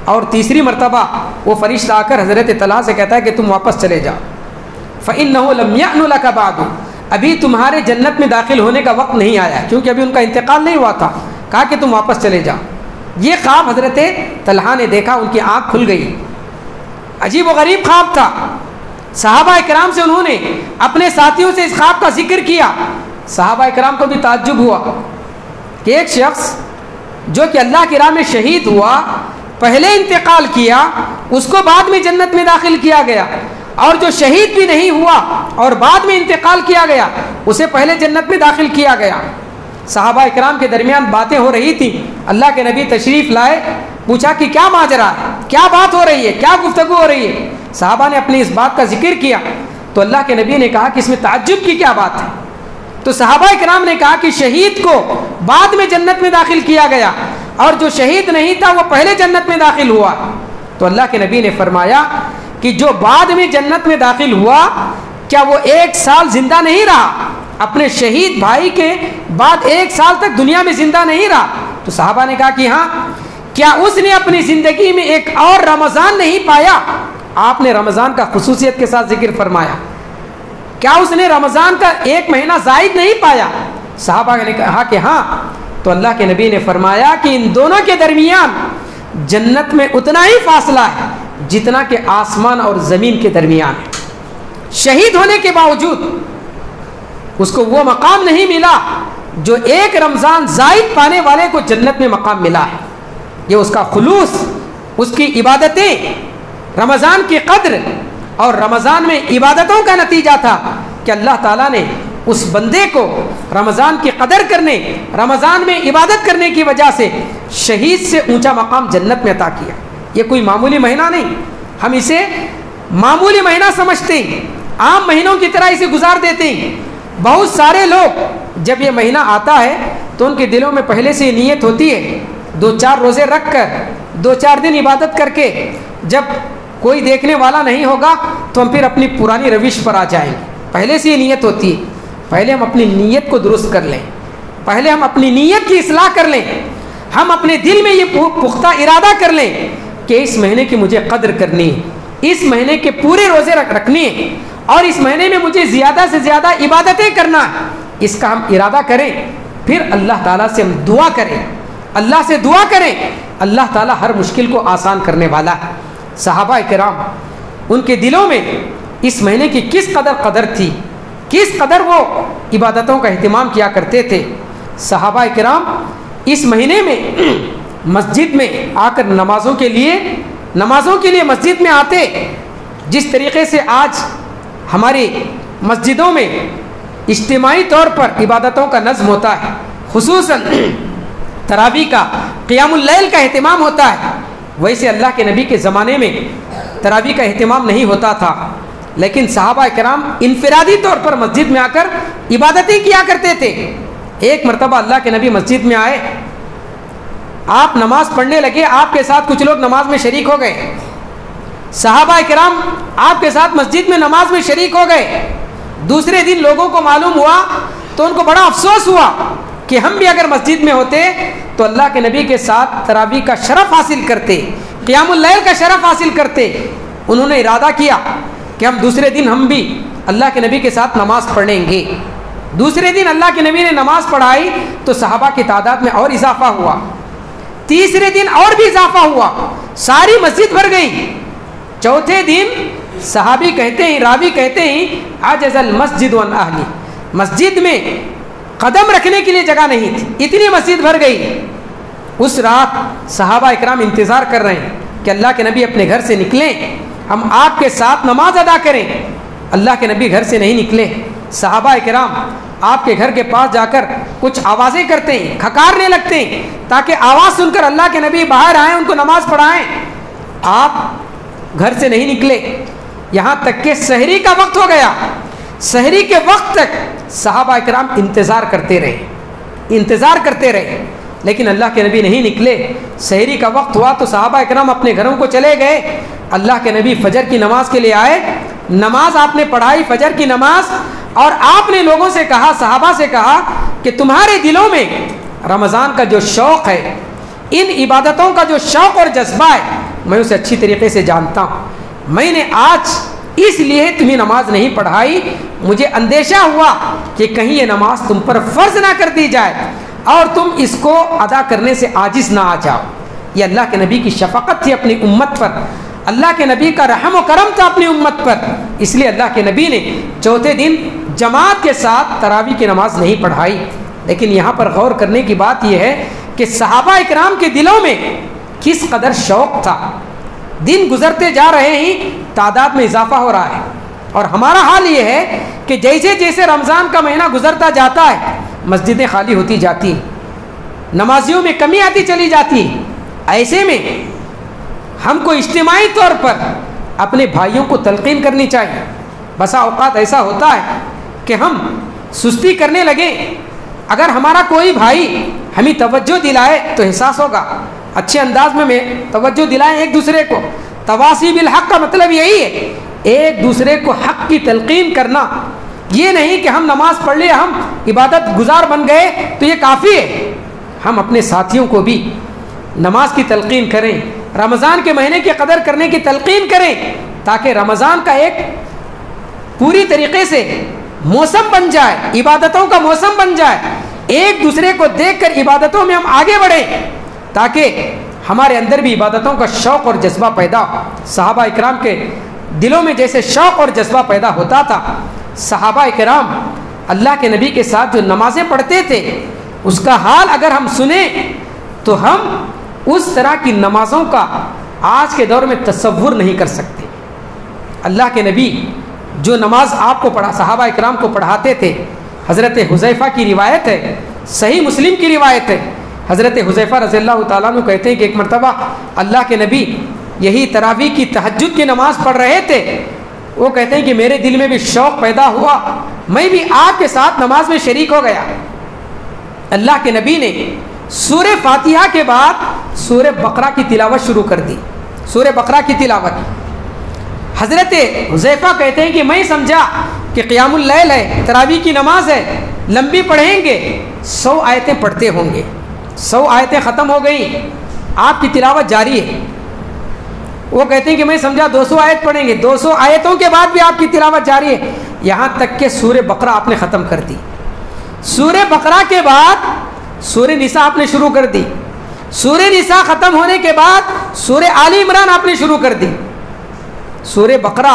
اور تیسری مرتبہ وہ فرشتہ آ کر حضرت طلحہ سے کہتا ہے کہ تم واپس چلے جاؤ, فَإِنَّهُ لَمْ يَأْنُ لَكَ بَعْدُ, ابھی تمہارے جنت میں داخل ہونے کا وقت نہیں آیا, کیونکہ ابھی ان کا انتقال نہیں ہوا تھا. کہا کہ تم واپس چلے جاؤ. یہ خواب حضرت طلحہ نے دیکھا, ان کی آنکھ کھل گئی. عجیب و غریب خواب تھا. صحابہ اکرام سے انہوں نے اپنے ساتھیوں سے اس خواب کا ذکر کیا. صحابہ اکرام کو بھی تعجب ہوا کہ ایک شخص جو کہ اللہ کی راہ میں شہید ہوا, پہلے انتقال کیا, اس کو بعد میں جنت میں داخل کیا گیا, اور جو شہید بھی نہیں ہوا اور بعد میں انتقال کیا گیا, اسے پہلے جنت میں داخل کیا گیا. صحابہ اکرام کے درمیان باتیں ہو رہی تھیں. اللہ کے نبی تشریف لائے, پوچھا کہ کیا ماجرا ہے, کیا بات ہو رہی ہے, کیا گفتگو ہو رہی ہے. صحابہ نے اپنی اس بات کا ذکر کیا تو اللہ کے نبی نے کہا کہ اس میں تعجب کی کیا بات ہے. تو صحابہ اکرام نے کہا کہ شہید کو بعد میں جنت میں داخل کیا گیا, اور جو شہید نہیں تھا وہ پہلے جنت میں داخل ہوا. تو اللہ کے نبی نے فرمایا کہ جو بعد میں جنت میں داخل ہوا, کیا وہ 1 سال زندہ نہیں رہا؟ اپنے شہید بھائی کے بعد 1 سال تک دنیا میں زندہ نہیں رہا؟ تو صحابہ نے کہا کہ ہاں. کیا اس نے اپنی زندگی میں ایک اور رمضان نہیں پایا؟ آپ نے رمضان کا خصوصیت کے ساتھ ذکر فرمایا. کیا اس نے رمضان کا 1 مہینہ زائد نہیں پایا؟ صحابہ نے کہا کہ ہاں. تو اللہ کے نبی نے فرمایا کہ ان دونوں کے درمیان جنت میں اتنا ہی فاصلہ ہے جتنا کہ آسمان اور زمین کے درمیان ہے. شہید ہونے کے باوجود اس کو وہ مقام نہیں ملا جو 1 رمضان زائد پانے والے کو جنت میں مقام ملا ہے. یہ اس کا خلوص, اس کی عبادتیں, رمضان کی قدر اور رمضان میں عبادتوں کا نتیجہ تھا کہ اللہ تعالیٰ نے اس بندے کو رمضان کی قدر کرنے, رمضان میں عبادت کرنے کی وجہ سے شہید سے اونچا مقام جنت میں عطا کیا. یہ کوئی معمولی مہینہ نہیں, ہم اسے معمولی مہینہ سمجھتے ہیں, عام مہینوں کی طرح اسے گزار دیتے ہیں. بہت سارے لوگ جب یہ مہینہ آتا ہے تو ان کے دلوں میں پہلے سے نیت ہوتی ہے, 2-4 روزے رکھ کر 2-4 دن عبادت کر کے جب کوئی دیکھنے والا نہیں ہوگا تو ہم پھر اپنی پرانی روش پر آ جائیں گے. پہلے سے یہ نیت ہوتی ہے. پہلے ہم اپنی نیت کو درست کر لیں, پہلے ہم اپنی نیت کی اصلاح کر لیں. ہم اپنے دل میں یہ پختہ ارادہ کر لیں کہ اس مہینے کی مجھے قدر کرنی ہے، اس مہینے کے پورے روزے رکھنے ہیں، اور اس مہینے میں مجھے زیادہ سے زیادہ عبادتیں کرنا ہے، اس کا ہم ارادہ کریں، پھر اللہ تعالیٰ سے ہم دعا کریں، اللہ سے دعا کریں، اللہ تعالیٰ ہر مشکل کو آسان کرنے والا ہے۔ صحابہ کرام ان کے دلوں میں اس مہینے کی کس قدر تھی، کس قدر وہ عبادتوں کا اہتمام کیا کرتے تھے۔ صحابہ کرام اس مہینے میں مسجد میں آ کر نمازوں کے لیے مسجد میں آتے، جس طریقے سے آج ہماری مسجدوں میں اجتماعی طور پر عبادتوں کا نظم ہوتا ہے، خصوصاً تراویح کا، قیام اللیل کا اہتمام ہوتا ہے، ویسے اللہ کے نبی کے زمانے میں تراویح کا اہتمام نہیں ہوتا تھا، لیکن صحابہ کرام انفرادی طور پر مسجد میں آ کر عبادتیں کیا کرتے تھے۔ ایک مرتبہ اللہ کے نبی مسجد میں آئے، آپ نماز پڑھنے لگے، آپ کے ساتھ کچھ لوگ نماز میں شریک ہو گئے، صحابہ کرام آپ کے ساتھ مسجد میں نماز میں شریک ہو گئے۔ دوسرے دن لوگوں کو معلوم ہوا تو ان کو بڑا افسوس ہوا کہ ہم بھی اگر مسجد میں ہوتے تو اللہ کے نبی کے ساتھ تراویح کا شرف حاصل کرتے، قیام اللیل کا شرف حاصل کرتے۔ انہوں نے ارادہ کیا کہ ہم دوسرے دن ہم بھی اللہ کے نبی کے ساتھ نماز پڑھیں گے۔ دوسرے دن اللہ کے نبی نے نماز پڑھائی تو صحابہ کی تعداد میں اور اضافہ ہوا، تیسرے دن اور بھی اضافہ ہوا، ساری مسجد بھر گئی۔ چوتھے دن صحابی کہتے ہیں، راوی کہتے ہیں، عجز المسجد عن اہلی، مسجد میں قدم رکھنے کے لیے جگہ نہیں تھی، اتنی مسجد بھر گئی۔ اس رات صحابہ اکرام انتظار کر رہے ہیں کہ اللہ کے نبی اپنے گھر سے نکلیں، ہم آپ کے ساتھ نماز ادا کریں۔ اللہ کے نبی گھر سے نہیں نکلے۔ صحابہ کرام آپ کے گھر کے پاس جا کر کچھ آوازیں کرتے ہیں، کھکارنے لگتے ہیں تاکہ آواز سن کر اللہ کے نبی باہر آئیں، ان کو نماز پڑھائیں۔ آپ گھر سے نہیں نکلے یہاں تک کہ سحری کا وقت ہو گیا۔ سحری کے وقت تک صحابہ کرام انتظار کرتے رہے، لیکن اللہ کے نبی نہیں نکلے۔ سحری کا وقت ہوا تو صحابہ کرام اپنے گھروں کو چلے گئے۔ اللہ کے نبی فجر کی نماز کے لیے آئے، نماز آپ نے پڑھائی، فجر کی نماز، اور آپ نے لوگوں سے کہا، صحابہ سے کہا کہ تمہارے دلوں میں رمضان کا جو شوق ہے، ان عبادتوں کا جو شوق اور جذبہ ہے، میں اسے اچھی طریقے سے جانتا ہوں۔ میں نے آج اس لیے تمہیں نماز نہیں پڑھائی، مجھے اندیشہ ہوا کہ کہیں یہ نماز تم پر فرض نہ کر دی جائے اور تم اس کو ادا کرنے سے عاجز نہ آ جاؤ۔ یہ اللہ کے نبی کی شفقت تھی اپنی امت پر، اللہ کے نبی کا رحم و کرم تھا اپنی امت پر، اس لیے اللہ کے نبی نے چوتھے دن جماعت کے ساتھ تراویح کی نماز نہیں پڑھائی۔ لیکن یہاں پر غور کرنے کی بات یہ ہے کہ صحابہ اکرام کے دلوں میں کس قدر شوق تھا۔ دن گزرتے جا رہے ہیں، تعداد میں اضافہ ہو رہا ہے، اور ہمارا حال یہ ہے کہ جیسے جیسے رمضان کا مہینہ گزرتا جاتا ہے، مسجدیں خالی ہوتی جاتی ہیں، نمازیوں میں کمی آتی چلی جاتی ہے۔ ایسے میں ہم کو اجتماعی طور پر اپنے بھائیوں کو تلقین کرنی چاہیے۔ بسا اوقات ایسا ہوتا ہے کہ ہم سستی کرنے لگیں، اگر ہمارا کوئی بھائی ہمیں توجہ دلائے تو احساس ہوگا، اچھے انداز میں توجہ دلائیں ایک دوسرے کو۔ تواصی بالحق کا مطلب یہی ہے، ایک دوسرے کو حق کی تلقین کرنا، یہ نہیں کہ ہم نماز پڑھ لیں، ہم عبادت گزار بن گئے تو یہ کافی ہے۔ ہم اپنے ساتھیوں کو بھی نماز کی تلقین کریں، رمضان کے مہینے کی قدر کرنے کی تلقین کریں، تاکہ رمضان کا ایک پوری طریقے سے موسم بن جائے، عبادتوں کا موسم بن جائے، ایک دوسرے کو دیکھ کر عبادتوں میں ہم آگے بڑھیں، تاکہ ہمارے اندر بھی عبادتوں کا شوق اور جذبہ پیدا ہو۔ صحابہ اکرام کے دلوں میں جیسے شوق اور جذبہ پیدا ہوتا تھا، صحابہ اکرام اللہ کے نبی کے ساتھ جو نمازیں پڑھتے تھے، اس کا حال اگر ہم سنیں تو ہم اس طرح کی نمازوں کا آج کے دور میں تصور نہیں کر سکتے۔ اللہ کے نبی جو نماز آپ کو پڑھا، صحابہ اکرام کو پڑھاتے تھے، حضرت حذیفہ کی روایت ہے، صحیح مسلم کی روایت ہے، حضرت حذیفہ رضی اللہ تعالیٰ عنہ کہتے ہیں کہ ایک مرتبہ اللہ کے نبی یہی تراویح کی تہجد کی نماز پڑھ رہے تھے، وہ کہتے ہیں کہ میرے دل میں بھی شوق پیدا ہوا، میں بھی آپ کے ساتھ نماز میں شریک ہو گیا۔ اللہ کے نبی نے سورہ فاتحہ کے بعد سورہ بقرہ کی تلاوت شروع کر دی، سورہ بقرہ کی تلاوت۔ حضرت حذیفہ کہتے ہیں کہ میں سمجھا کہ قیام اللیل ہے، تراویح کی نماز ہے، لمبی پڑھیں گے، 100 آیتیں پڑھتے ہوں گے۔ 100 آیتیں ختم ہو گئیں، آپ کی تلاوت جاری ہے. وہ کہتے ہیں کہ میں سمجھا 200 آیت پڑھیں گے، 200 آیتوں کے بعد بھی آپ کی تلاوت جاری ہے، یہاں تک کہ سورہ بقرہ آپ نے ختم کر دی. سورہ بقرہ کے بعد سورہ نساء آپ نے شروع کر دی. سورہ نساء ختم ہونے کے بعد سورہ آل عمران آپ نے شروع کر دی. سورہ بقرہ